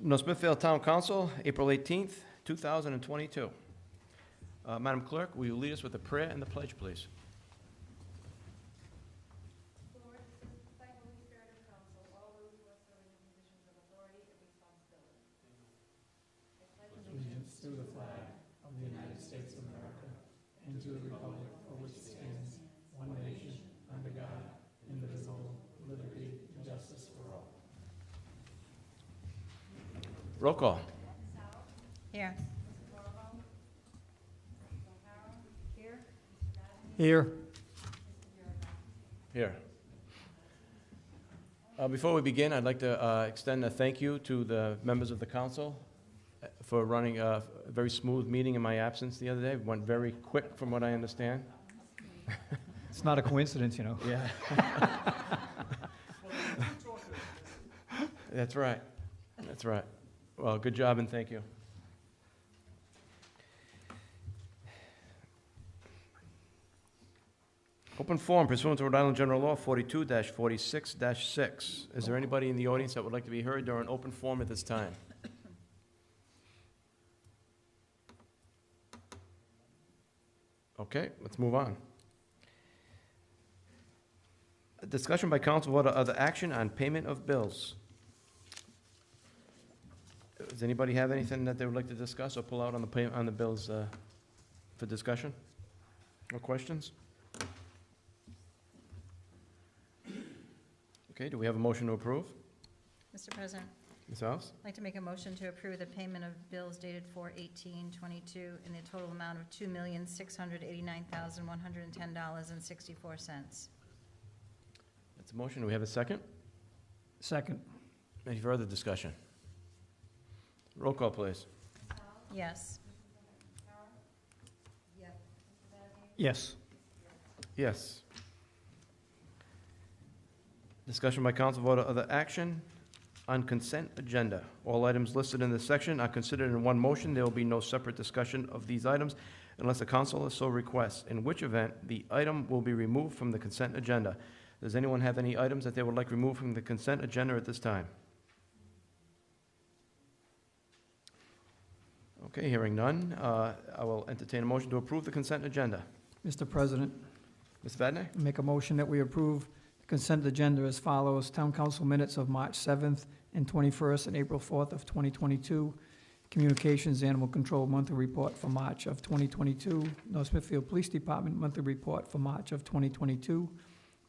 Smithfield Town Council, April 18th, 2022. Madam Clerk, will you lead us with the prayer and the pledge, please? Lord, by Holy Spirit of counsel, all those who are serving in positions of authority and responsibility. I pledge allegiance to the flag of the United States of America and to the republic for which it stands, one nation, under God, indivisible, with liberty and justice for all. Roll call. Here. Here. Here. Before we begin, I'd like to extend a thank you to the members of the council for running a very smooth meeting in my absence the other day. It went very quick from what I understand. It's not a coincidence, you know. Yeah. That's right. That's right. Well, good job and thank you. Open forum pursuant to Rhode Island General Law 42-46-6. Is there anybody in the audience that would like to be heard during open forum at this time? Okay, let's move on. A discussion by council vote of other action on payment of bills. Does anybody have anything that they would like to discuss or pull out on the bills for discussion or questions? Okay, do we have a motion to approve? Mr. President, Ms. House? I'd like to make a motion to approve the payment of bills dated 4/18/22 in the total amount of $2,689,110.64. That's a motion. Do we have a second? Second. Any further discussion? Roll call, please. Yes. Yes. Yes. Discussion by council vote of other action on consent agenda. All items listed in this section are considered in one motion. There will be no separate discussion of these items unless the councilor so requests, in which event the item will be removed from the consent agenda. Does anyone have any items that they would like removed from the consent agenda at this time? Okay, hearing none, I will entertain a motion to approve the consent agenda. Mr. President, Ms. Vadney? make a motion that we approve the consent agenda as follows. Town Council minutes of March 7th and 21st and April 4th of 2022. Communications Animal Control Monthly Report for March of 2022. North Smithfield Police Department Monthly Report for March of 2022.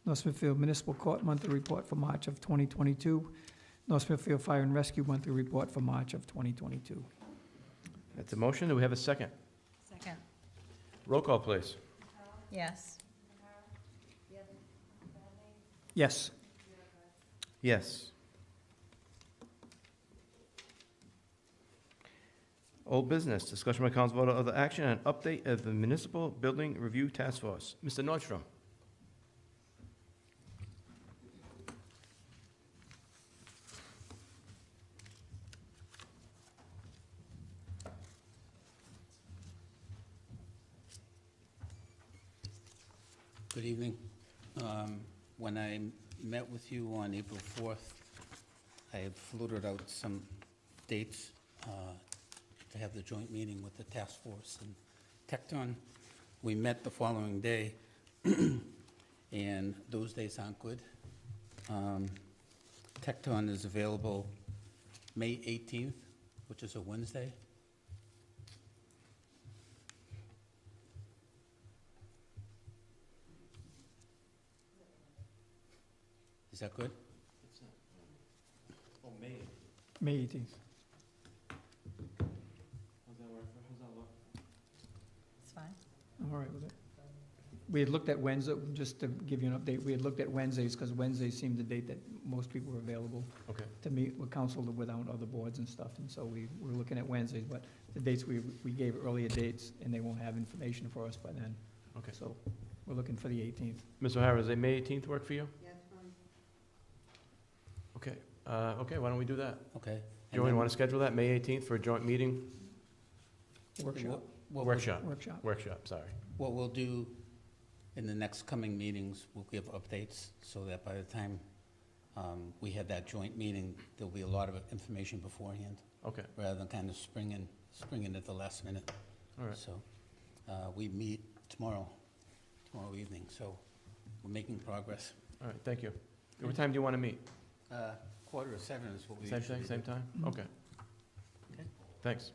North Smithfield Municipal Court Monthly Report for March of 2022. North Smithfield Fire and Rescue Monthly Report for March of 2022. That's a motion. Do we have a second? Second. Roll call, please. Yes. Yes. Yes. Old business, discussion by council vote of other action and update of the Municipal Building Review Task Force. Mr. Nordstrom. Good evening. When I met with you on April 4th, I had floated out some dates to have the joint meeting with the task force and Tecton. We met the following day, and those days aren't good. Tecton is available May 18th, which is a Wednesday. Is that good? Oh, May. May 18th. How's that work? How's that look? It's fine. I'm all right with it. We had looked at Wednesday, just to give you an update, we had looked at Wednesdays because Wednesdays seemed the date that most people were available Okay. to meet with council without other boards and stuff. And so we were looking at Wednesdays, but the dates, we gave earlier dates and they won't have information for us by then. Okay. So we're looking for the 18th. Ms. O'Hara, does a May 18th work for you? Yeah, it's fine. Okay. Okay, why don't we do that? Okay. Joey, you want to schedule that, May 18th, for a joint meeting? Workshop. Workshop. Workshop. Workshop, sorry. What we'll do in the next coming meetings, we'll give updates so that by the time we had that joint meeting, there'll be a lot of information beforehand, Okay, rather than kind of springing at the last minute. all right. So, we meet tomorrow evening, so we're making progress. All right, thank you. What time do you want to meet? 6:45 is what we Same usually thing, do. same time? Okay. Okay. Thanks.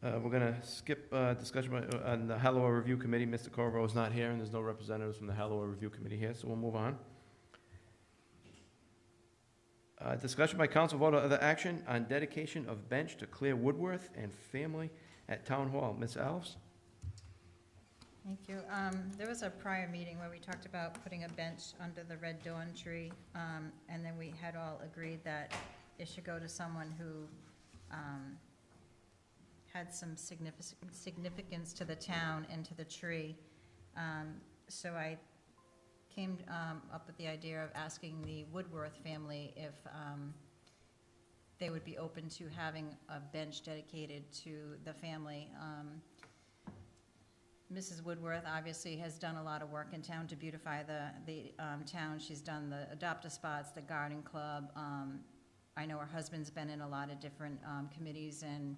We're going to skip discussion on the Hallowell Review Committee. Mr. Corvo is not here, and there's no representatives from the Hallowell Review Committee here, so we'll move on. Discussion by council vote or other action on dedication of bench to Claire Woodworth and family at Town Hall. Ms. Alves? Thank you. There was a prior meeting where we talked about putting a bench under the red dawn tree, and then we had all agreed that it should go to someone who had some significance to the town and to the tree. So I came up with the idea of asking the Woodworth family if they would be open to having a bench dedicated to the family. Mrs. Woodworth obviously has done a lot of work in town to beautify the town. She's done the adopt-a-spots, the garden club. I know her husband's been in a lot of different committees and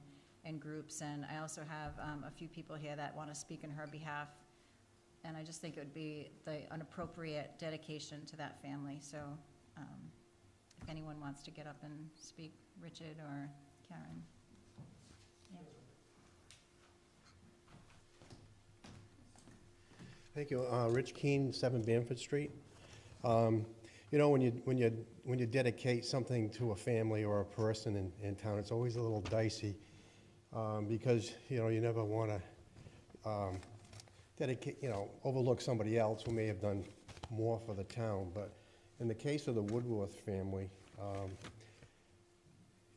groups, and I also have a few people here that want to speak on her behalf. And I just think it would be an appropriate dedication to that family. So if anyone wants to get up and speak, Richard or Karen. Yeah. Thank you. Rich Keene, 7 Bamford Street. You know, when you dedicate something to a family or a person in town, it's always a little dicey because, you know, you never want to dedicate, you know, overlook somebody else who may have done more for the town. But in the case of the Woodworth family,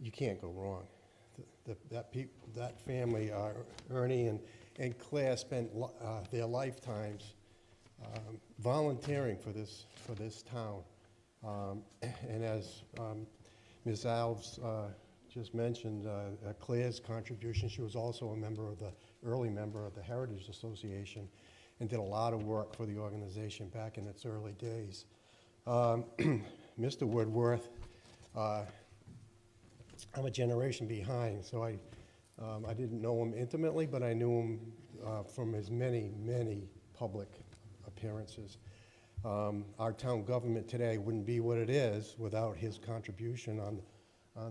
you can't go wrong. That family, Ernie and Claire, spent their lifetimes volunteering for this town. And as Ms. Alves just mentioned, Claire's contribution, she was also early member of the Heritage Association and did a lot of work for the organization back in its early days. Mr. Woodworth, I'm a generation behind, so I didn't know him intimately, but I knew him from his many, many public appearances. Our town government today wouldn't be what it is without his contribution on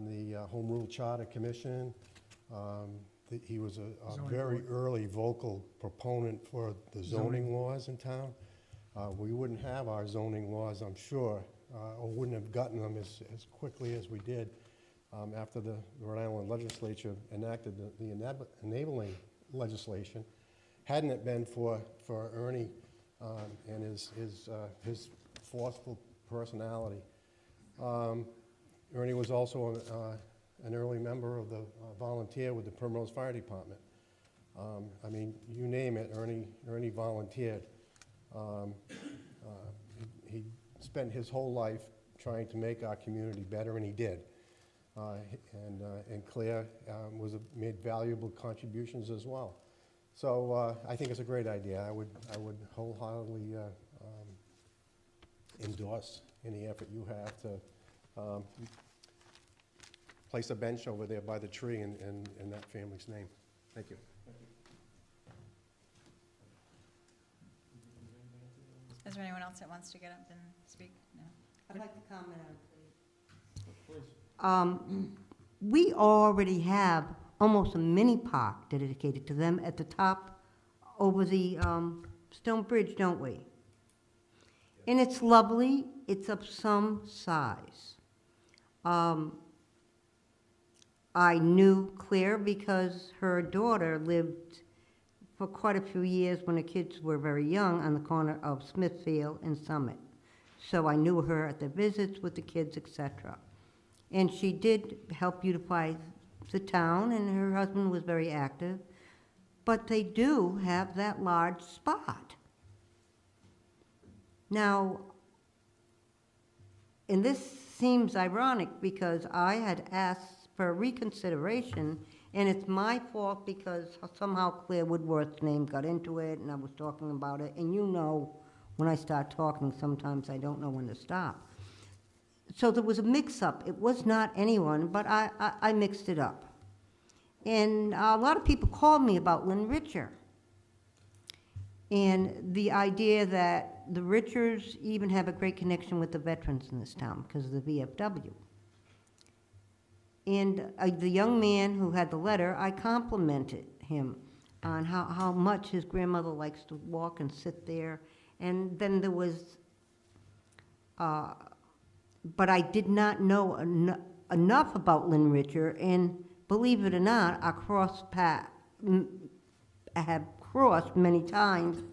the Home Rule Charter Commission. He was a very early vocal proponent for the zoning laws in town. We wouldn't have our zoning laws, I'm sure, or wouldn't have gotten them as quickly as we did after the Rhode Island legislature enacted the enabling legislation. Hadn't it been for Ernie and his forceful personality. Ernie was also an early member of the volunteer with the Primrose Fire Department. I mean, you name it, Ernie volunteered. He spent his whole life trying to make our community better, and he did. And Claire made valuable contributions as well. So I think it's a great idea. I would wholeheartedly endorse any effort you have to place a bench over there by the tree in that family's name. Thank you. Is there anyone else that wants to get up and speak? No. I'd like to comment on it, please. We already have almost a mini park dedicated to them at the top over the Stone Bridge, don't we? And it's lovely. It's of some size. I knew Claire because her daughter lived for quite a few years when the kids were very young on the corner of Smithfield and Summit. So I knew her at the visits with the kids, etc. And she did help beautify the town, and her husband was very active. But they do have that large spot. Now, and this seems ironic because I had asked for reconsideration And it's my fault because somehow Claire Woodworth's name got into it, and I was talking about it, and you know, when I start talking, sometimes I don't know when to stop. So there was a mix-up. It was not anyone, but I mixed it up. And a lot of people called me about Lynn Richer. And the idea that the Richards even have a great connection with the veterans in this town because of the VFW. And the young man who had the letter, I complimented him on how much his grandmother likes to walk and sit there. And then there was, but I did not know enough about Lynn Richer, and believe it or not, I have crossed many times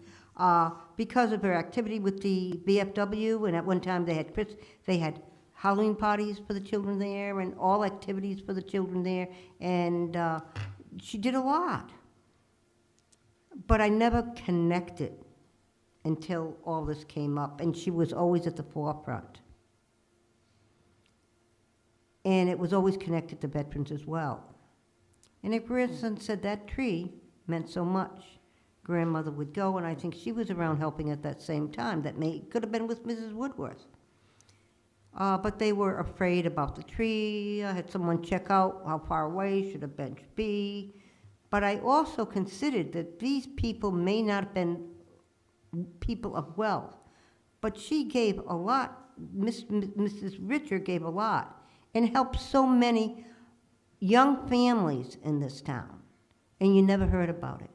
because of her activity with the VFW, and at one time they had Halloween parties for the children there and all activities for the children there, and she did a lot. But I never connected until all this came up, and she was always at the forefront. And it was always connected to veterans as well. And her grandson said that tree meant so much. Grandmother would go, and I think she was around helping at that same time. That could have been with Mrs. Woodworth. But they were afraid about the tree. I had someone check out how far away should a bench be. But I also considered that these people may not have been people of wealth, but she gave a lot. Mrs. Richer gave a lot and helped so many young families in this town, and you never heard about it.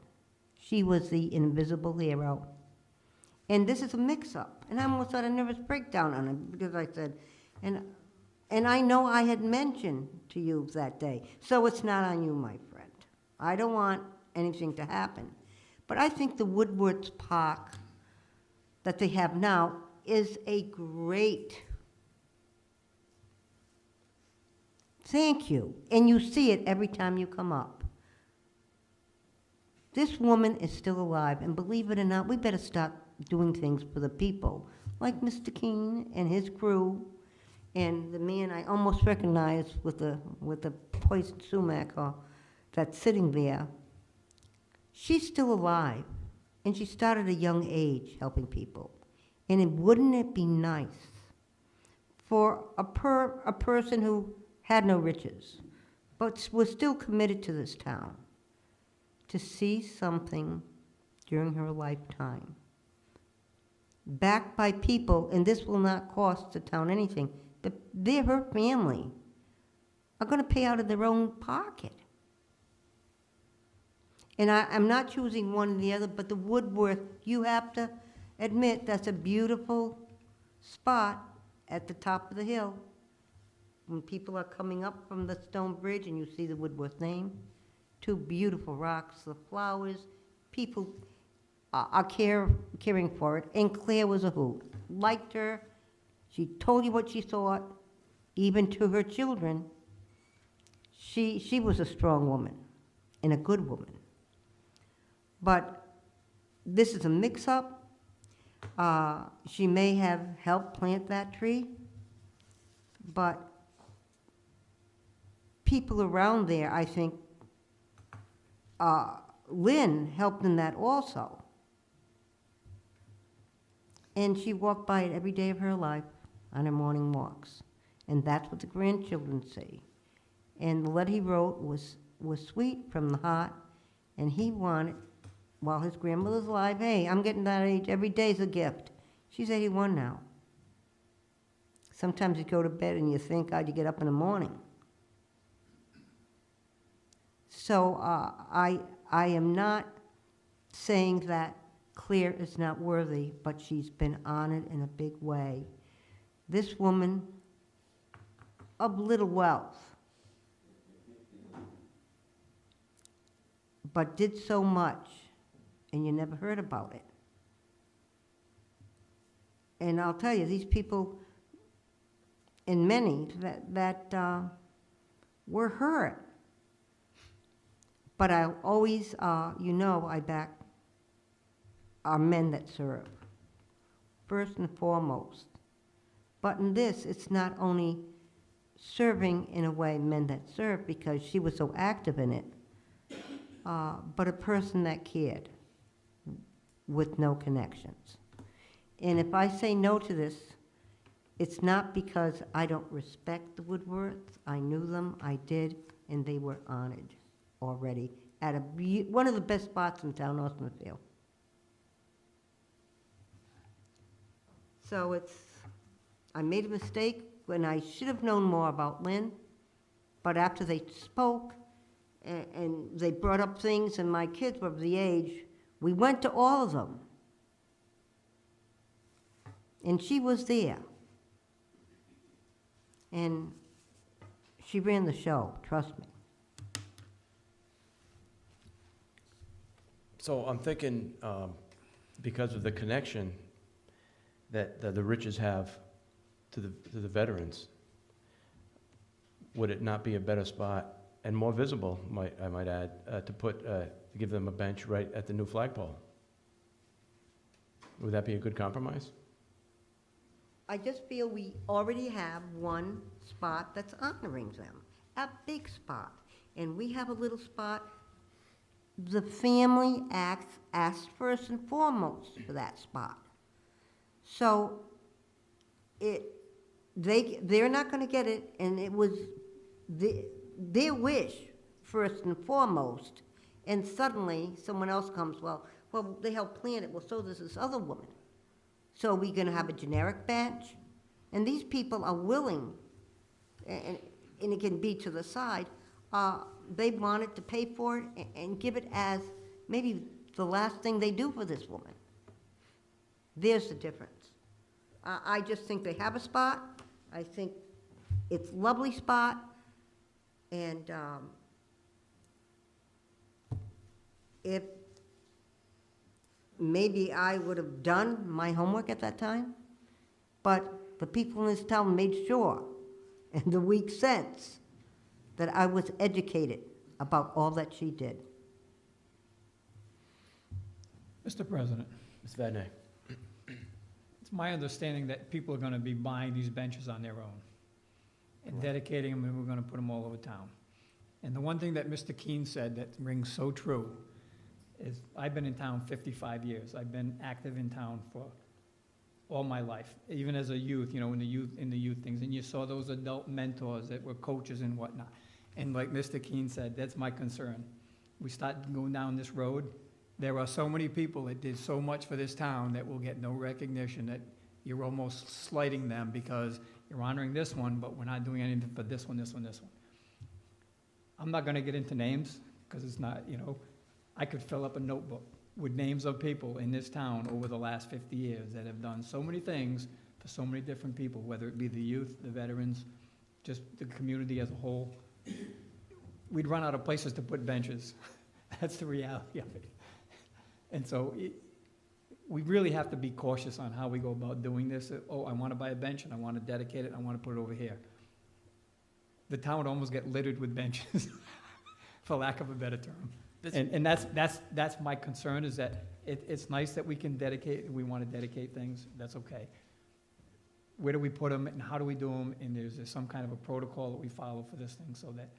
She was the invisible hero. And this is a mix-up, and I almost had a nervous breakdown on it because I said, and I know I had mentioned to you that day, so it's not on you, my friend. I don't want anything to happen. But I think the Woodworth Park that they have now is a great, thank you, and you see it every time you come up. This woman is still alive, and believe it or not, we better start doing things for the people, like Mr. Keene and his crew, and the man I almost recognize with the poison sumac that's sitting there. She's still alive, and she started at a young age helping people. And wouldn't it be nice for a person who had no riches, but was still committed to this town, to see something during her lifetime, backed by people, and this will not cost the town anything, her family are going to pay out of their own pocket. And I'm not choosing one or the other, but the Woodworth, you have to admit, that's a beautiful spot at the top of the hill. When people are coming up from the stone bridge and you see the Woodworth name, two beautiful rocks, the flowers, people are caring for it. And Claire was a hoot. Liked her. She told you what she thought, even to her children. She was a strong woman and a good woman. But this is a mix-up. She may have helped plant that tree, but people around there, I think, Lynn helped in that also. And she walked by it every day of her life on her morning walks. And that's what the grandchildren say. And the letter he wrote was sweet from the heart, and he wanted, while his grandmother's alive, hey, I'm getting that age, every day's a gift. She's 81 now. Sometimes you go to bed and you think, God, you get up in the morning. So I am not saying that Claire is not worthy, but she's been honored in a big way. This woman of little wealth, but did so much, and you never heard about it. And I'll tell you, these people, and many that were hurt. But I always, I back our men that serve, first and foremost. But in this, it's not only serving in a way men that serve, because she was so active in it, but a person that cared with no connections. And if I say no to this, it's not because I don't respect the Woodworths. I knew them, I did, and they were honored already at one of the best spots in town, North Smithfield. So I made a mistake when I should have known more about Lynn, but after they spoke and they brought up things and my kids were of the age, we went to all of them. And she was there. And she ran the show, trust me. So I'm thinking, because of the connection that the Riches have to the veterans, would it not be a better spot and more visible, I might add, to give them a bench right at the new flagpole? Would that be a good compromise? I just feel we already have one spot that's honoring them, a big spot. And we have a little spot. The family asked first and foremost for that spot. So they're not going to get it, and it was their wish first and foremost. And suddenly someone else comes, well, they helped plan it. Well, so does this other woman. So we're going to have a generic bench, and these people are willing, and it can be to the side. They wanted to pay for it and give it as maybe the last thing they do for this woman. There's the difference. I just think they have a spot. I think it's a lovely spot, and if maybe I would have done my homework at that time, but the people in this town made sure, in the week since, that I was educated about all that she did. Mr. President, Ms. Vadney? it's my understanding that people are going to be buying these benches on their own and dedicating them, and we're going to put them all over town. And the one thing that Mr. Keene said that rings so true is I've been in town 55 years. I've been active in town for all my life, even as a youth, in the youth things. And you saw those adult mentors that were coaches and whatnot. And like Mr. Keene said, that's my concern. We start going down this road. There are so many people that did so much for this town that will get no recognition, that you're almost slighting them because you're honoring this one, but we're not doing anything for this one, this one, this one. I'm not going to get into names because it's not, I could fill up a notebook with names of people in this town over the last 50 years that have done so many things for so many different people, whether it be the youth, the veterans, just the community as a whole. We'd run out of places to put benches. That's the reality of it. And so we really have to be cautious on how we go about doing this. Oh, I want to buy a bench and I want to dedicate it, I want to put it over here. The town would almost get littered with benches, for lack of a better term. And that's my concern, is that it's nice that we can dedicate, we want to dedicate things, that's okay. Where do we put them and how do we do them? And there's some kind of a protocol that we follow for this thing so that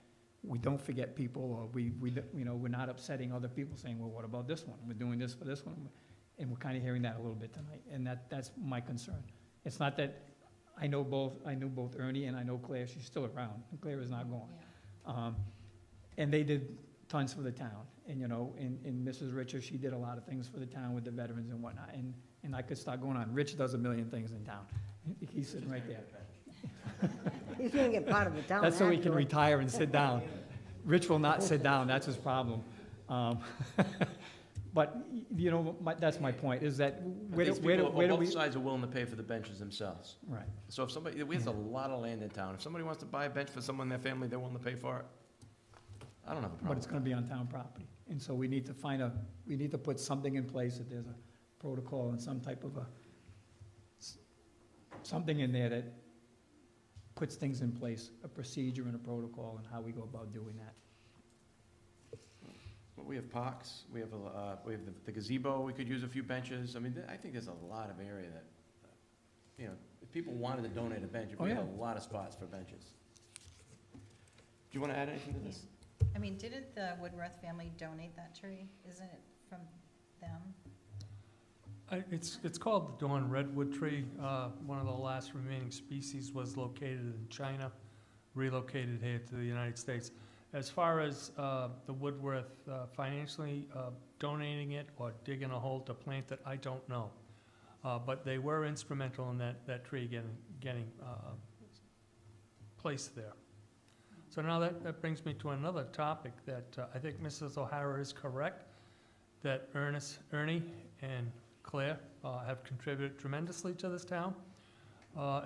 we don't forget people, or we're not upsetting other people saying, well, what about this one? We're doing this for this one. And we're kind of hearing that a little bit tonight. And that's my concern. It's not that I knew both Ernie and I know Claire, she's still around. And Claire is not gone. Yeah. And they did tons for the town. And, and Mrs. Richards, she did a lot of things for the town with the veterans and whatnot. And I could start going on. Rich does a million things in town. He's sitting right there. He's going to get part of the town. That's so he can actually. retire and sit down. Rich will not sit down, that's his problem. But, that's my point, is that where do we... Both sides are willing to pay for the benches themselves. Right. So if we have a lot of land in town. If somebody wants to buy a bench for someone in their family, they're willing to pay for it. I don't have a problem. But it's going to be on town property. And so we need to put something in place, that there's a protocol and some type of something in there that puts things in place, a procedure and a protocol, and how we go about doing that. Well, we have parks, we have the gazebo, we could use a few benches. I mean, I think there's a lot of area that, if people wanted to donate a bench, we have a lot of spots for benches. Do you want to add anything to this? mean, didn't the Woodworth family donate that tree? Isn't it from them? It's called the Dawn Redwood tree. One of the last remaining species was located in China, relocated here to the United States. As far as the Woodworth financially donating it or digging a hole to plant it, I don't know. But they were instrumental in that tree getting placed there. So now that brings me to another topic that I think Mrs. O'Hara is correct, that Ernie and Claire have contributed tremendously to this town.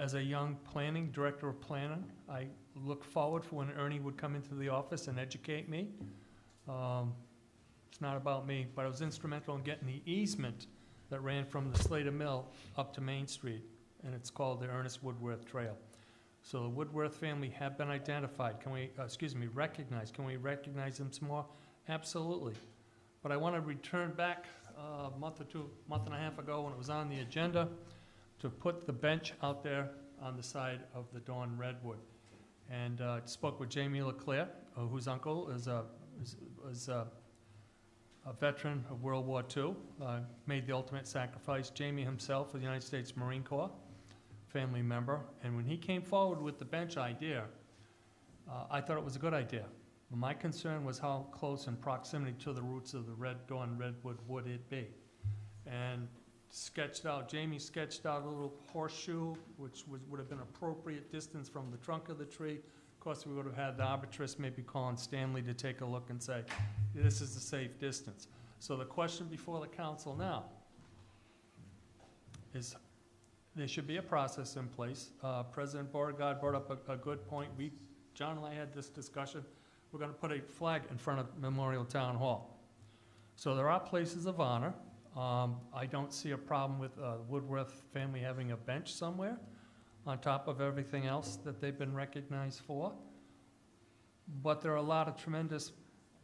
As a young director of planning, I look forward for when Ernie would come into the office and educate me. It's not about me, but I was instrumental in getting the easement that ran from the Slater Mill up to Main Street, and it's called the Ernest Woodworth Trail. So the Woodworth family have been identified. Can we, recognized? Can we recognize them some more? Absolutely. But I want to return back a month and a half ago when it was on the agenda to put the bench out there on the side of the Dawn Redwood. And spoke with Jamie LeClaire, whose uncle is a veteran of World War II, made the ultimate sacrifice. Jamie himself was the United States Marine Corps, family member. And when he came forward with the bench idea, I thought it was a good idea. My concern was how close in proximity to the roots of the Dawn Redwood would it be? And Jamie sketched out a little horseshoe, which would have been appropriate distance from the trunk of the tree. Of course, we would have had the arbitrist, maybe Colin Stanley, to take a look and say, this is a safe distance. So the question before the council now is, there should be a process in place. President Beauregard brought up a good point. John and I had this discussion. We're going to put a flag in front of Memorial Town Hall. So there are places of honor. I don't see a problem with Woodworth family having a bench somewhere on top of everything else that they've been recognized for. But there are a lot of tremendous,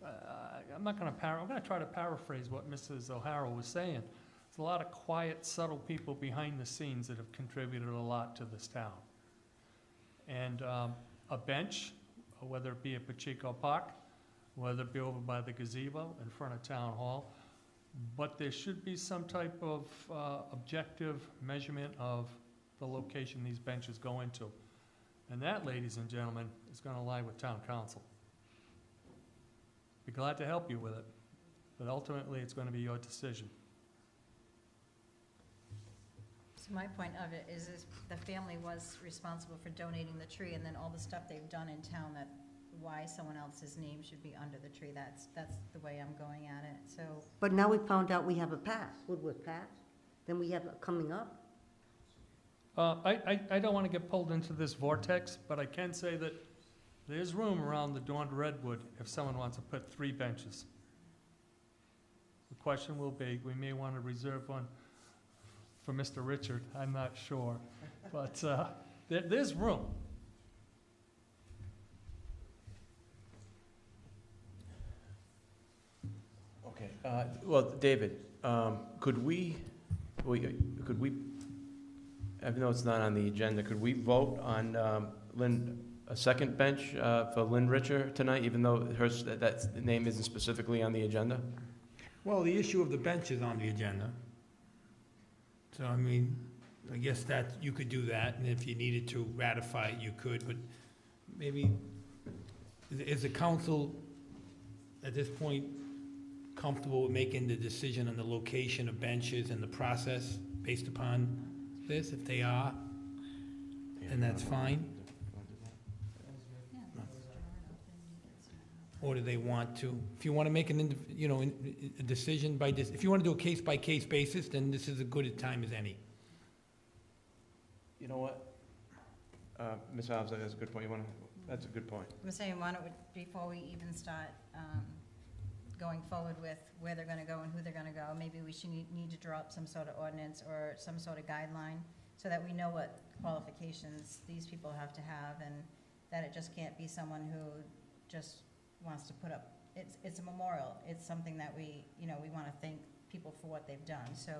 I'm going to try to paraphrase what Mrs. O'Hara was saying. There's a lot of quiet, subtle people behind the scenes that have contributed a lot to this town. And a bench, whether it be at Pacheco Park, whether it be over by the gazebo in front of Town Hall, but there should be some type of objective measurement of the location these benches go into. And that, ladies and gentlemen, is going to lie with Town Council. Be glad to help you with it, but ultimately it's going to be your decision. So my point of it is the family was responsible for donating the tree, and then all the stuff they've done in town, that why someone else's name should be under the tree. That's the way I'm going at it, so. But now we found out we have a pass, Woodworth pass, then we have it coming up. I don't want to get pulled into this vortex, but I can say that there's room around the Dawn Redwood if someone wants to put 3 benches. The question will be, we may want to reserve one for Mr. Richard, I'm not sure. But there's room. Okay, well, David, could we, even though it's not on the agenda, could we vote on a second bench for Lynn Richer tonight, even though that name isn't specifically on the agenda? Well, the issue of the bench is on the agenda. So, I mean, I guess that you could do that, and if you needed to ratify it, you could, but maybe, is the council at this point comfortable with making the decision on the location of benches and the process based upon this? If they are, then that's fine. Or do they want to, if you want to make a decision by this, if you want to do a case-by-case basis, then this is as good a time as any. You know what? Ms. Hobbs, that's a good point. That's a good point. I'm saying, why don't we, before we even start going forward with where they're gonna go and who they're gonna go, maybe we should need to draw up some sort of ordinance or some sort of guideline so that we know what qualifications these people have to have, and that it just can't be someone who just wants to put up, it's a memorial. It's something that we want to thank people for what they've done. So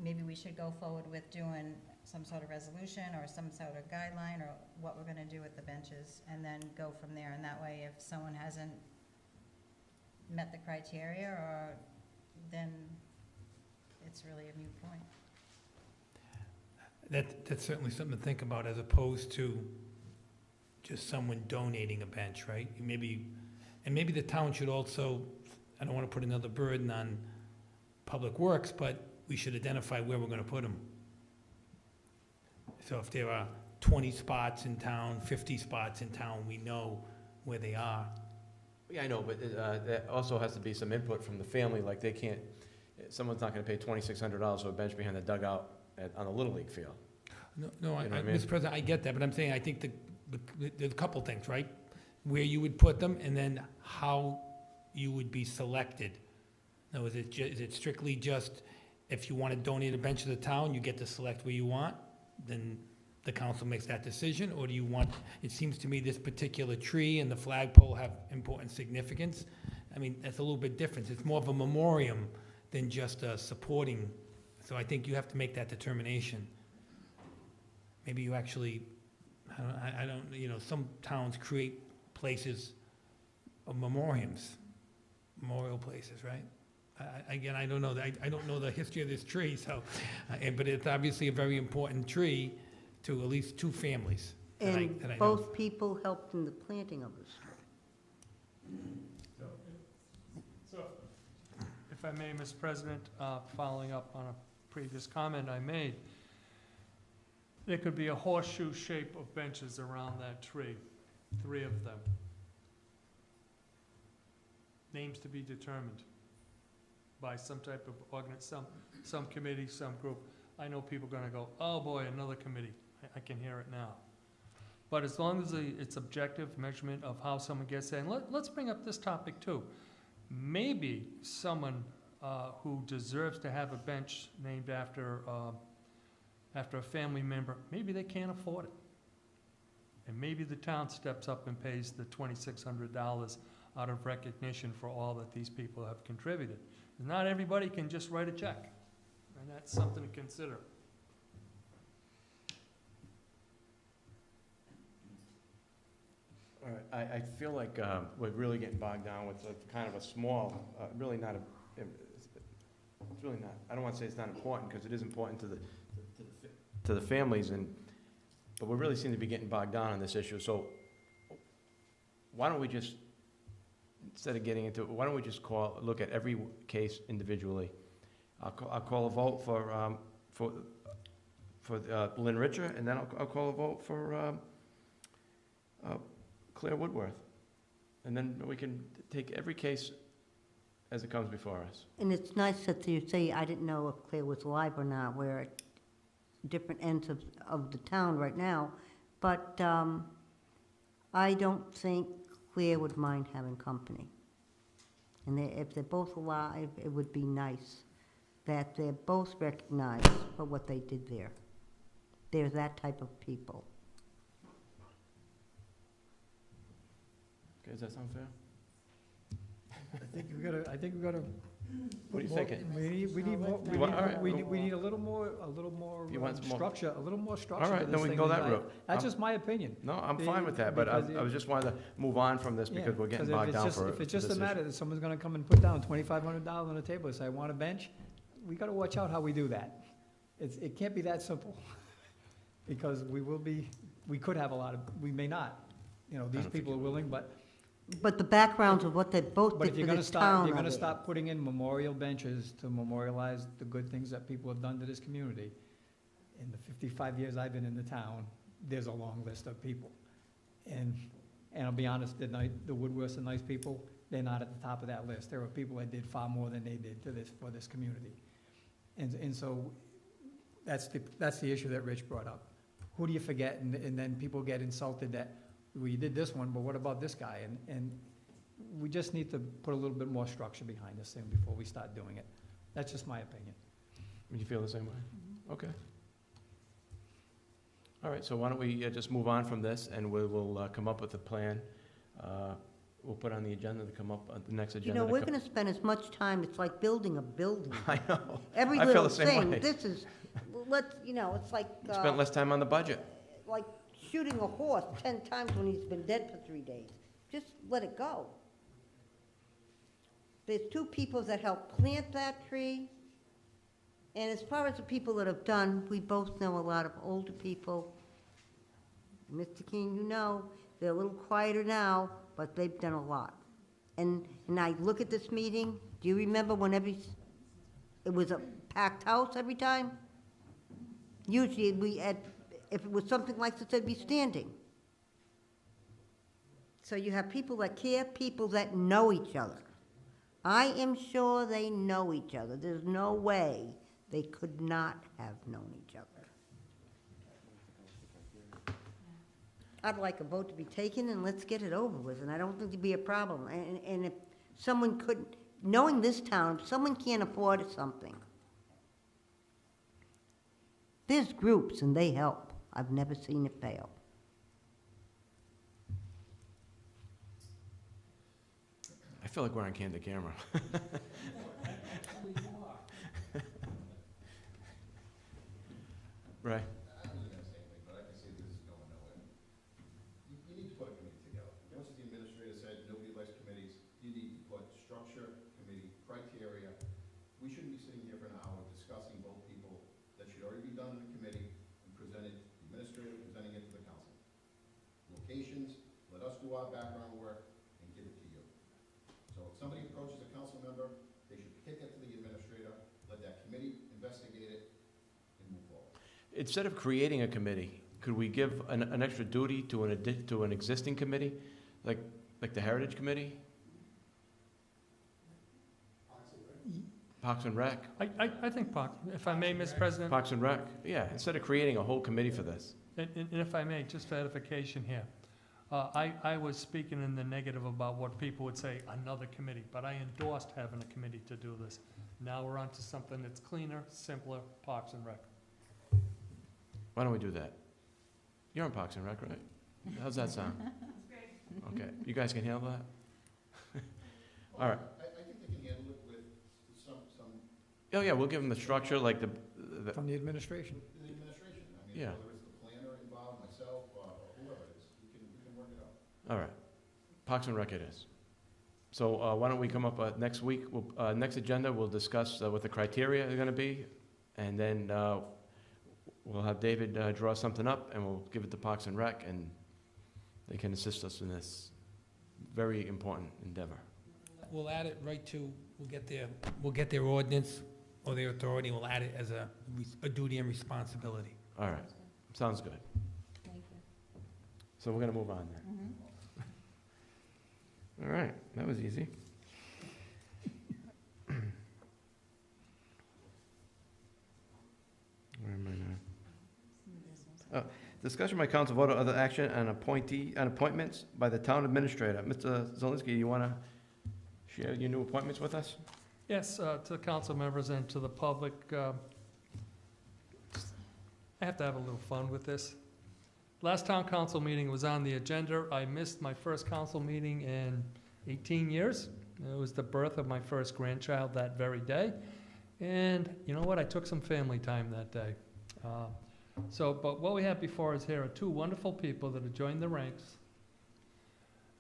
maybe we should go forward with doing some sort of resolution or some sort of guideline or what we're gonna do with the benches, and then go from there. And that way, if someone hasn't met the criteria, or then it's really a moot point. That's certainly something to think about, as opposed to just someone donating a bench, right? Maybe the town should also, I don't want to put another burden on Public Works, but we should identify where we're going to put them. So if there are 20 spots in town, 50 spots in town, we know where they are. Yeah, I know, but there also has to be some input from the family, like they can't, someone's not gonna pay $2,600 for a bench behind the dugout on a Little League field. No, You know what I mean? Mr. President, I get that, but I'm saying, I think there's a couple things, right? Where you would put them, and then how you would be selected. Now, is it strictly just, if you want to donate a bench to the town, you get to select where you want, then the council makes that decision? Or do you want, it seems to me this particular tree and the flagpole have important significance. I mean, that's a little bit different. It's more of a memoriam than just a supporting. So I think you have to make that determination. Maybe you actually, I don't, you know, some towns create places of memoriams, memorial places, right? Again, I don't know, I don't know the history of this tree, so, but it's obviously a very important tree to at least two families that I And know. both people helped in the planting of this. So, if I may, Mr. President, following up on a previous comment I made, there could be a horseshoe shape of benches around that tree, 3 of them. Names to be determined by some type of some committee, some group. I know people are gonna go, oh boy, another committee. I can hear it now. But as long as it's objective measurement of how someone gets there, and let's bring up this topic too. Maybe someone who deserves to have a bench named after a family member, maybe they can't afford it. And maybe the town steps up and pays the $2,600 out of recognition for all that these people have contributed. Not everybody can just write a check, and that's something to consider. All right, I feel like we're really getting bogged down with a kind of a small, really not a, it's really not, I don't want to say it's not important, because it is important to the families, but we really seem to be getting bogged down on this issue. So why don't we just, instead of getting into it, why don't we just look at every case individually? I'll call a vote for Lynn Richer, and then I'll call a vote for Claire Woodworth. And then we can take every case as it comes before us. And it's nice that you say, I didn't know if Claire was alive or not. We're at different ends of the town right now. But I don't think Claire would mind having company. And if they're both alive, it would be nice that they're both recognized for what they did there. They're that type of people. Okay, does that sound fair? I think we gotta. What are you thinking? We need more, You want- all right. we need a little more You want some more? structure, a little more structure All right, to then this we can thing go than that route. That's just my opinion. No, I'm fine with that, but I Because just wanted to move on from this because Yeah, we're getting 'cause if bogged it's down just- for If it's just a this matter issue. that someone's gonna come and put down $2,500 on the table and say, I want a bench, we gotta watch out how we do that. It can't be that simple, because we could have a lot of, we may not. You know, these don't think people are you will. willing, but But the backgrounds of what they both if did you're for gonna this start, town you're are gonna there. start putting in memorial benches to memorialize the good things that people have done to this community. In the 55 years I've been in the town, there's a long list of people. And I'll be honest, the Woodworths are nice people, they're not at the top of that list. There are people that did far more than they did for this community. And so, that's the issue that Rich brought up. Who do you forget? And then people get insulted that, well, you did this one, but what about this guy? And we just need to put a little bit more structure behind this thing before we start doing it. That's just my opinion. You feel the same way? Okay. All right, so why don't we just move on from this, and we will come up with a plan we'll put on the agenda to come up on the next You agenda. know, to we're co- gonna spend as much time, it's like building a building. I know. Every I feel little the same thing, way. this is, let's, it's like, Spent less time on the budget. like shooting a horse 10 times when he's been dead for 3 days. Just let it go. There's 2 people that helped plant that tree. And as far as the people that have done, we both know a lot of older people. Mr. King, they're a little quieter now, but they've done a lot. And I look at this meeting, do you remember when it was a packed house every time? Usually if it was something like this, they'd be standing. So you have people that care, people that know each other. I am sure they know each other. There's no way they could not have known each other. I'd like a vote to be taken and let's get it over with, and I don't think there'd be a problem. And if someone couldn't, knowing this town, if someone can't afford something, there's groups and they help. I've never seen it fail. I feel like we're on candid camera. Right. I wasn't gonna say anything, but I can see this is going nowhere. You need to put a committee together. Just as the administrator said, nobody likes committees. You need to put structure, committee, criteria. We shouldn't be sitting here for an hour discussing both people. That should already be done in the committee and presented, the administrator presenting it to the council. Locations, let us do our background work and give it to you. So if somebody approaches a council member, they should kick it to the administrator, let that committee investigate it, and move forward. Instead of creating a committee, could we give an extra duty to an existing committee, like the Heritage Committee? Parks and Rec? I think, if I may, Mr. President, Parks and Rec, yeah, instead of creating a whole committee for this. and if I may, just for edification here, I was speaking in the negative about what people would say, another committee, but I endorsed having a committee to do this. Now we're on to something that's cleaner, simpler, Parks and Rec. Why don't we do that? You're on Parks and Rec, right? How's that sound? Okay, you guys can handle that? All right. I think they can handle it with some Oh, yeah, we'll give them the structure, like the From the administration. the administration. I mean, Yeah. whether it's the planner involved, myself, or whoever it is, we can work it out. all right. Parks and Rec it is. So why don't we come up next week, next agenda, we'll discuss what the criteria are gonna be, and then we'll have David draw something up, and we'll give it to Parks and Rec, and they can assist us in this very important endeavor. We'll add it right to, we'll get their ordinance or their authority, we'll add it as a duty and responsibility. All right, sounds good. Thank you. So we're gonna move on there. All right, that was easy. Where am I now? Oh, discussion by council vote or other action on appointments by the town administrator. Mr. Zelinski, you wanna share your new appointments with us? Yes, to the council members and to the public, I have to have a little fun with this. Last town council meeting was on the agenda. I missed my first council meeting in 18 years. It was the birth of my first grandchild that very day. And you know what? I took some family time that day. But what we have before us here are 2 wonderful people that have joined the ranks.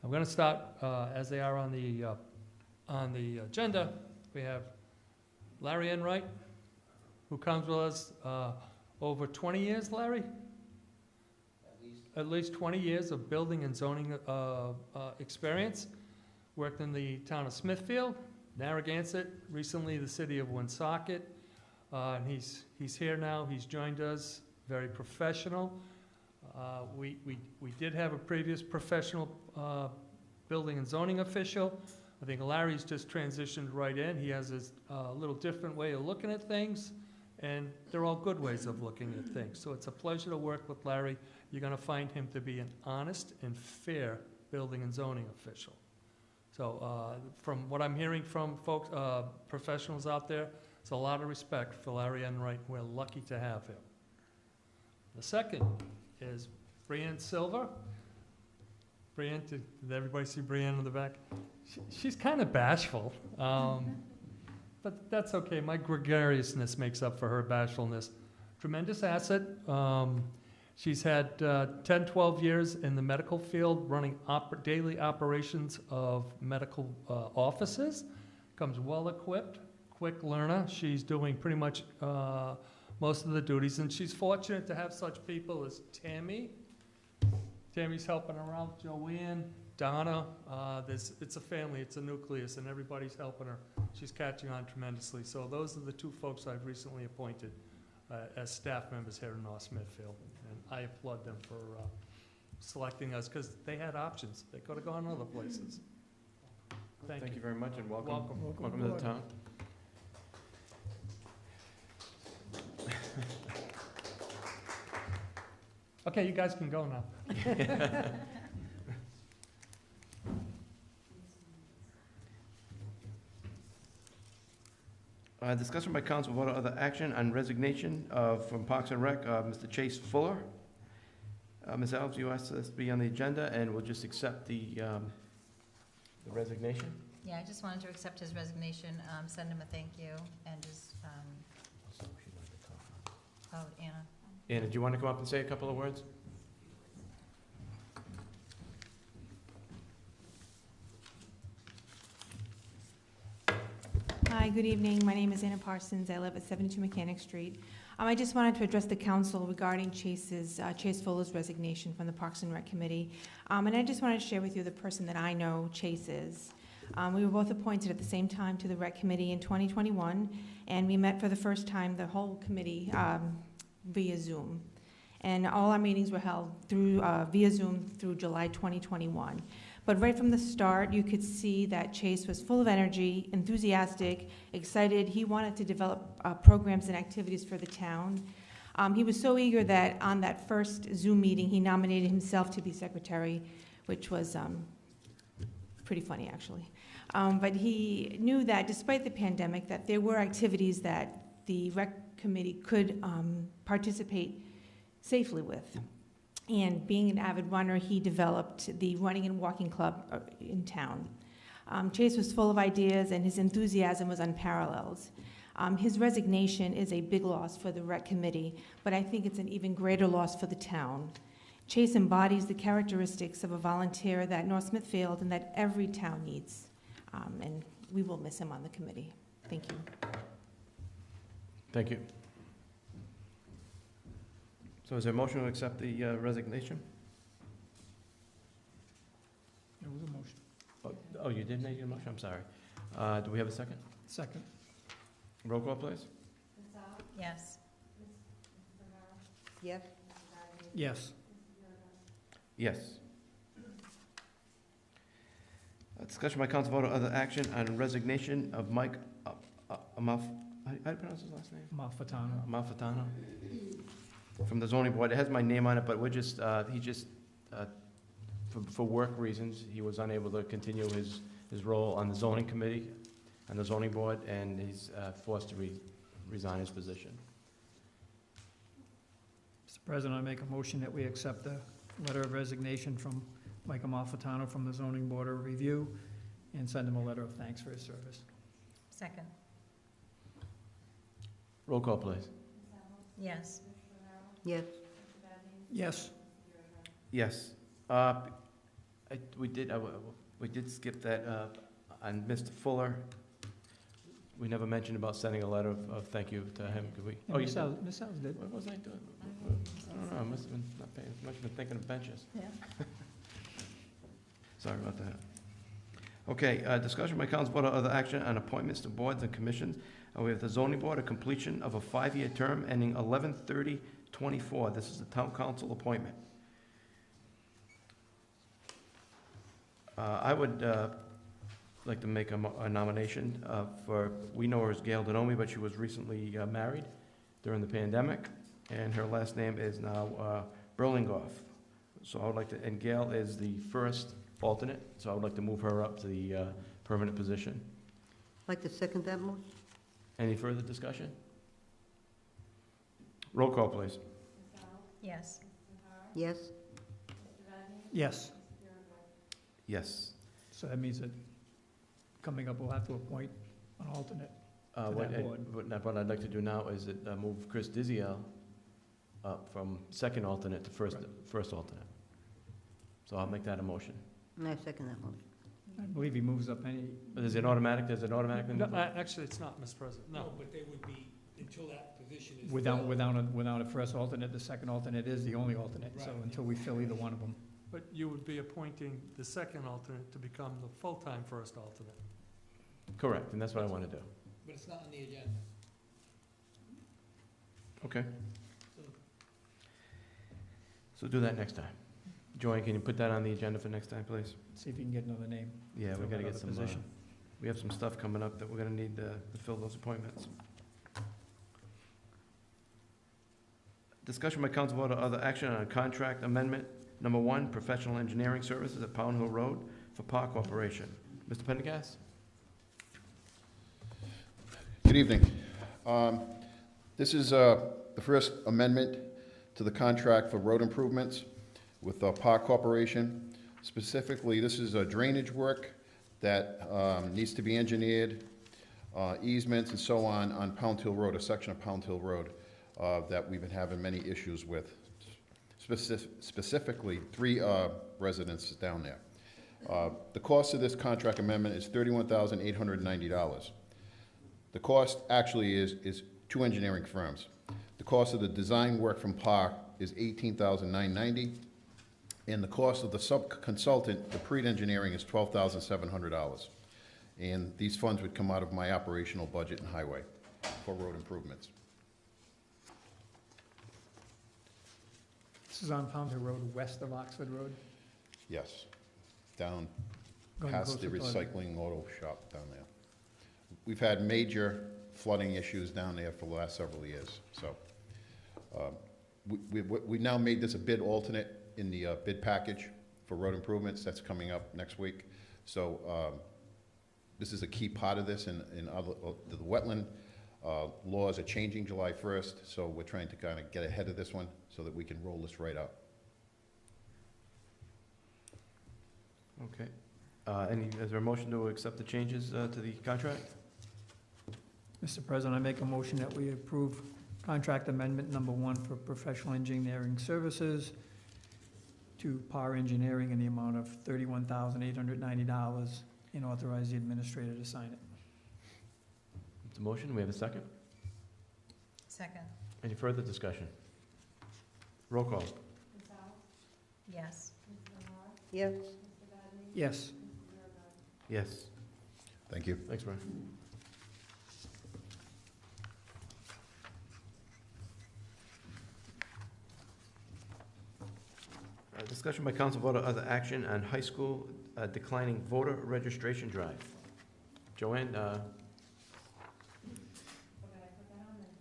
I'm going to start as they are on the agenda. We have Larry Enright, who comes with us over 20 years, Larry? At least 20 years of building and zoning experience. Worked in the town of Smithfield, Narragansett, recently the city of Woonsocket. And he's here now, he's joined us, very professional. We did have a previous professional building and zoning official. I think Larry's just transitioned right in. He has his little different way of looking at things, and they're all good ways of looking at things. So it's a pleasure to work with Larry. You're going to find him to be an honest and fair building and zoning official. So from what I'm hearing from folks, professionals out there, it's a lot of respect for Larry Enright. We're lucky to have him. The second is Brianne Silver. Brianne, did everybody see Brianne in the back? She's kind of bashful, but that's okay. My gregariousness makes up for her bashfulness. Tremendous asset. She's had 10, 12 years in the medical field, running daily operations of medical offices. Comes well-equipped, quick learner. She's doing pretty much most of the duties, and she's fortunate to have such people as Tammy. Tammy's helping her out, Joanne, Donna. It's a family, it's a nucleus, and everybody's helping her. She's catching on tremendously. So those are the two folks I've recently appointed as staff members here in North Smithfield. And I applaud them for selecting us, because they had options. They could have gone other places. Thank you very much, and welcome. Welcome. Welcome to the town. Okay, you guys can go now. Discussion by council, vote or other action on resignation from Parks and Rec, Mr. Chase Fuller. Ms. Alves, you asked us to be on the agenda, and we'll just accept the resignation. Yeah, I just wanted to accept his resignation, send him a thank you, and just, oh, Anna. Anna, do you want to come up and say a couple of words? Hi, good evening. My name is Anna Parsons. I live at 72 Mechanic Street. I just wanted to address the council regarding Chase Fuller's resignation from the Parks and Rec Committee. And I just wanted to share with you the person that I know Chase is. We were both appointed at the same time to the Rec Committee in 2021, and we met for the first time, the whole committee, via Zoom. And all our meetings were held through via Zoom through July 2021. But right from the start, you could see that Chase was full of energy, enthusiastic, excited. He wanted to develop programs and activities for the town. He was so eager that on that first Zoom meeting, he nominated himself to be secretary, which was pretty funny, actually. But he knew that despite the pandemic, that there were activities that the rec committee could participate safely with. And being an avid runner, he developed the running and walking club in town. Chase was full of ideas, and his enthusiasm was unparalleled. His resignation is a big loss for the rec committee, but I think it's an even greater loss for the town. Chase embodies the characteristics of a volunteer that North Smithfield and that every town needs. And we will miss him on the committee. Thank you. Thank you. So is there a motion to accept the resignation? There was a motion. Oh, you did make a motion? I'm sorry. Do we have a second? Second. Roll call, please. Yes. Yes? Yes. Yes. Discussion by council vote or other action on resignation of Mike how do you pronounce his last name? Malfitano. Malfitano. From the zoning board. It has my name on it, but we're just, for work reasons, he was unable to continue his role on the zoning committee, on the zoning board, and he's forced to resign his position. Mr. President, I make a motion that we accept the letter of resignation from Mike Malfitano from the zoning board of review and send him a letter of thanks for his service. Second. Roll call, please. Yes. Yes. Yes. Yes. We did skip that on Mr. Fuller. We never mentioned about sending a letter of thank you to him. Could we? Yeah, Oh, you Ms. did. Alves- Ms. Alves did. What was I doing? I don't know. I must have been not paying. Must have been thinking of benches. Yeah. Sorry about that. Okay. Discussion by council vote or other action on appointments to boards and commissions. We have the zoning board, a completion of a 5-year term ending 11/30/24. This is the town council appointment. I would like to make a nomination for, we know her as Gail Denomi, but she was recently married during the pandemic, and her last name is now Burlingoff. So I would like to, and Gail is the first alternate, so I would like to move her up to the permanent position. Like to second that motion? Any further discussion? Roll call, please. Yes. Yes? Yes. Yes. So that means that coming up, we'll have to appoint an alternate. To What that board. what I'd like to do now is move Chris Diziel up from second alternate to first, Right. first alternate. So I'll make that a motion. And I second that motion. I believe he moves up any, Is it automatic, does it automatically No, move up? actually, it's not, Mr. President, no. But they would be, until that position is without, filled. without a first alternate, the second alternate is the only alternate, so Right. until we fill either one of them. But you would be appointing the second alternate to become the full-time first alternate. Correct, and that's what I want to do. But it's not on the agenda. Okay. So do that next time. Joanne, can you put that on the agenda for next time, please? See if you can get another name. Yeah, we Fill gotta that get other some, position. we have some stuff coming up that we're gonna need to fill those appointments. Discussion by council vote or other action on contract amendment number 1, professional engineering services at Pound Hill Road for Park Corporation. Mr. Pendergast? Good evening. This is the first amendment to the contract for road improvements with Park Corporation. Specifically, this is drainage work that needs to be engineered, easements and so on Pound Hill Road, a section of Pound Hill Road that we've been having many issues with. Specifically, 3 residents down there. The cost of this contract amendment is $31,890. The cost actually is 2 engineering firms. The cost of the design work from Park is $18,990, and the cost of the sub-consultant, the pre-engineering, is $12,700. And these funds would come out of my operational budget and highway for road improvements. This is on Pound Hill Road, west of Oxford Road. Yes, down going past the closer toward- recycling auto shop down there. We've had major flooding issues down there for the last several years, so. We now made this a bid alternate in the bid package for road improvements. That's coming up next week. So this is a key part of this, and other, the wetland laws are changing July 1st, so we're trying to kind of get ahead of this one so that we can roll this right out. Okay. Is there a motion to accept the changes to the contract? Mr. President, I make a motion that we approve contract amendment number 1 for professional engineering services to PAR Engineering in the amount of $31,890 and authorize the administrator to sign it. It's a motion, we have a second? Second. Any further discussion? Roll call. Ms. Howe? Yes. Mrs. Lamar? Yes, Mr. Vadney, Yes. Mrs. Biragad. Yes. Thank you. Thanks, Brian. Discussion by council vote or other action on high school declining voter registration drive. Joanne, Okay, I put that on then.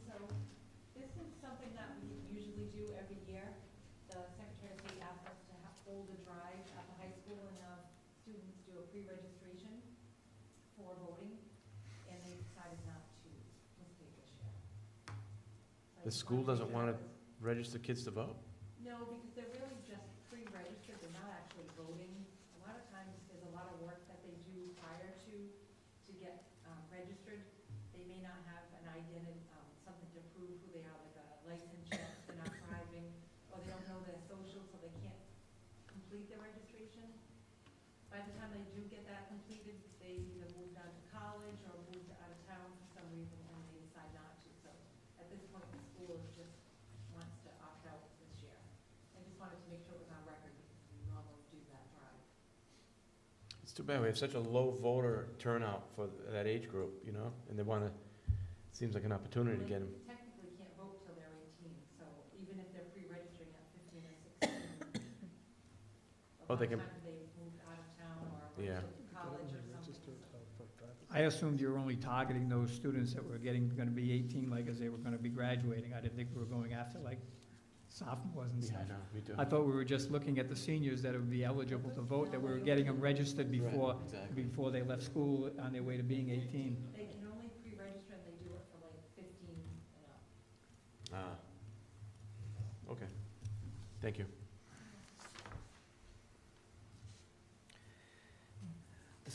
So, this is something that we usually do every year. The Secretary of State asked us to hold a drive at the high school and have students do a pre-registration for voting, and they decided not to participate this year. So I the just school wanted to doesn't make want sure to register kids to vote? No, because they're really just pre-registered, they're not actually voting. A lot of times, there's a lot of work that they do prior to get registered. They may not have an identity, something to prove who they are, like a license check, they're not driving, or they don't know their social, so they can't complete their registration. By the time they do get that completed, they either moved on to college or moved out of town for some reason, and they decide not to. So at this point, the school is just wants to opt out this year. I just wanted to make sure it was on record because we normally do that drive. It's too bad, we have such a low voter turnout for that age group, you know, and they want to, seems like an opportunity to get them. They technically can't vote till they're 18, so even if they're pre-registering at 15 or 16, a Oh, lot they of can- times they've moved out of town or Yeah. went to college or something. I assumed you were only targeting those students that were going to be 18, like as they were going to be graduating. I didn't think we were going after like sophomores and Yeah, stuff. I know, we do. I thought we were just looking at the seniors that would be eligible to vote, that we were getting them registered Right, exactly. before they left school on their way to being 18. They can only pre-register and they do it for like 15 and up. Okay. Thank you.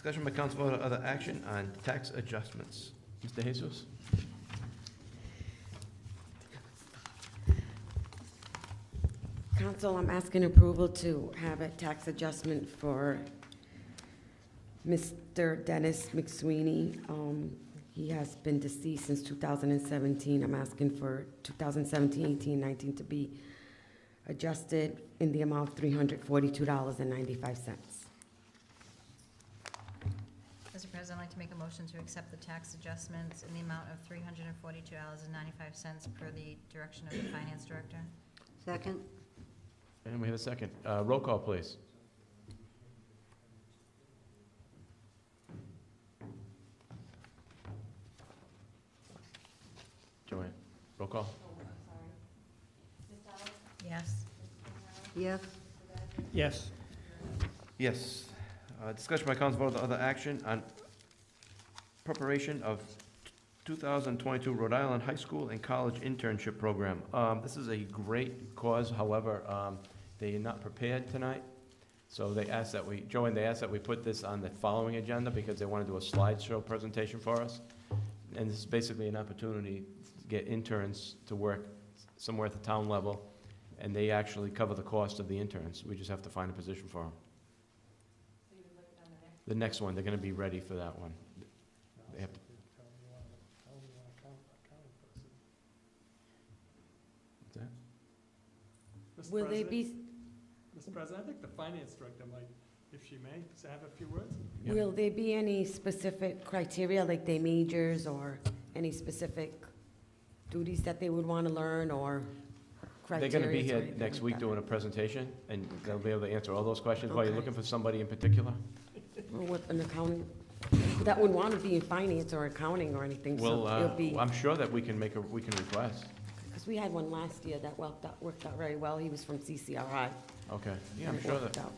Discussion by council vote or other action on tax adjustments. Mr. Jesus? Council, I'm asking approval to have a tax adjustment for Mr. Dennis McSweeney. He has been deceased since 2017. I'm asking for 2017, 18, 19 to be adjusted in the amount of $342.95. Mr. President, I'd like to make a motion to accept the tax adjustments in the amount of $342.95 per the direction of the Finance Director. Second? And we have a second. Roll call, please. Joanne, roll call. Yes. Yes? Yes. Yes. Discussion by council vote or other action on preparation of 2022 Rhode Island High School and College Internship Program. This is a great cause, however, they are not prepared tonight. So they asked that we, Joanne, they asked that we put this on the following agenda because they want to do a slideshow presentation for us. And this is basically an opportunity to get interns to work somewhere at the town level, and they actually cover the cost of the interns. We just have to find a position for them. The next one, they're gonna be ready for that one. They have to. What's that? Mr. Will they President- be, Mr. President, I think the Finance Director might, if she may, have a few words. Yeah. will there be any specific criteria, like they majors or any specific duties that they would want to learn or criteria? They're gonna be here next week doing a presentation, and they'll be able to answer all those questions. Why, you Okay. looking for somebody in particular? Or what, an accounting, that would want to be in finance or accounting or anything, Well, so it'll be, I'm sure that we can request. because we had one last year that worked out very well. He was from CCRI. Okay, yeah, and I'm it sure worked that, out.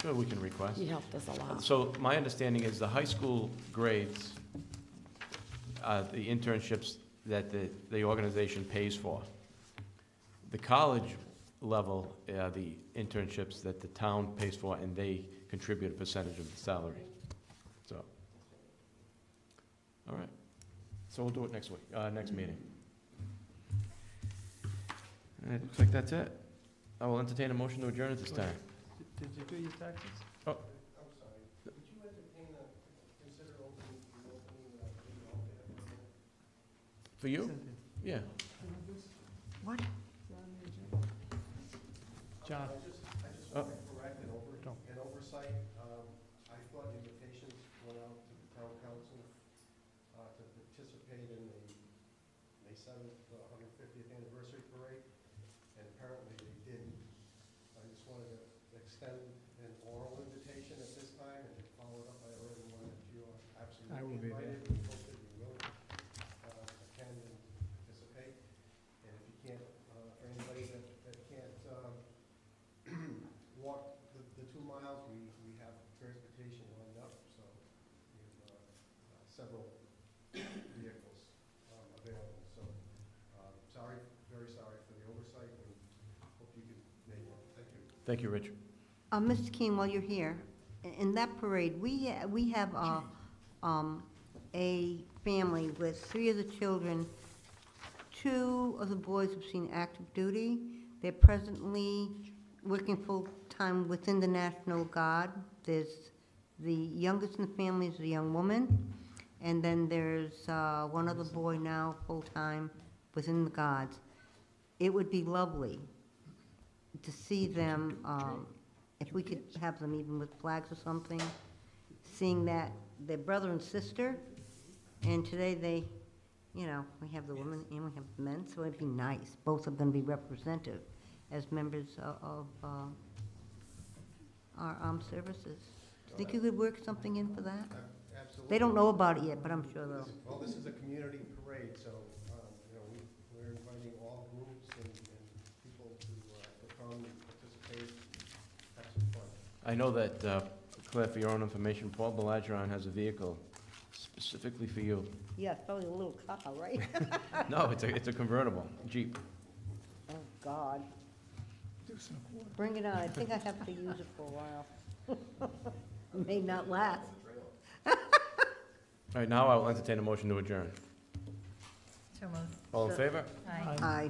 sure we can request. He helped us a lot. So my understanding is the high school grades, the internships that the organization pays for. The college level, the internships that the town pays for, and they contribute a percentage of the salary. So, all right. So we'll do it next week, next meeting. And it looks like that's it. I will entertain a motion to adjourn at this time. Did you do your taxes? I'm sorry, would you entertain consider opening For you? Yeah. What? John? I just Oh. want to correct an Don't. oversight. I thought invitations went out to the town council to participate in the May 7th, 150th anniversary parade, and apparently they didn't. I just wanted to extend an oral invitation at this time and follow it up by a written one that you are absolutely I will be there. invited. We hope that you will attend and participate. And if you can't, for anybody that can't walk the 2 miles, we have transportation lined up, so we have several vehicles available. So, sorry, very sorry for the oversight, and hope you can make it. Thank you. Thank you, Rich. Mr. King, while you're here, in that parade, we have a family with 3 of the children. 2 of the boys have seen active duty. They're presently working full-time within the National Guard. There's, the youngest in the family is a young woman, and then there's one other boy now full-time within the Guards. It would be lovely to see them, if we could have them even with flags or something, seeing that they're brother and sister, and today they, you know, we have the women and we have the men, so it'd be nice. Both of them be representative as members of our armed services. Do you think you could work something in for that? Absolutely. They don't know about it yet, but I'm sure they'll. Well, this is a community parade, so, we're inviting all groups and people to come and participate, have some fun. I know that, Claire, for your own information, Paul Belageron has a vehicle specifically for you. Yeah, it's probably a little car, right? No, it's a convertible Jeep. Oh, God. Bring it on. I think I have to use it for a while. May not last. All right, now I will entertain a motion to adjourn. So moved. All in favor? Aye. Aye.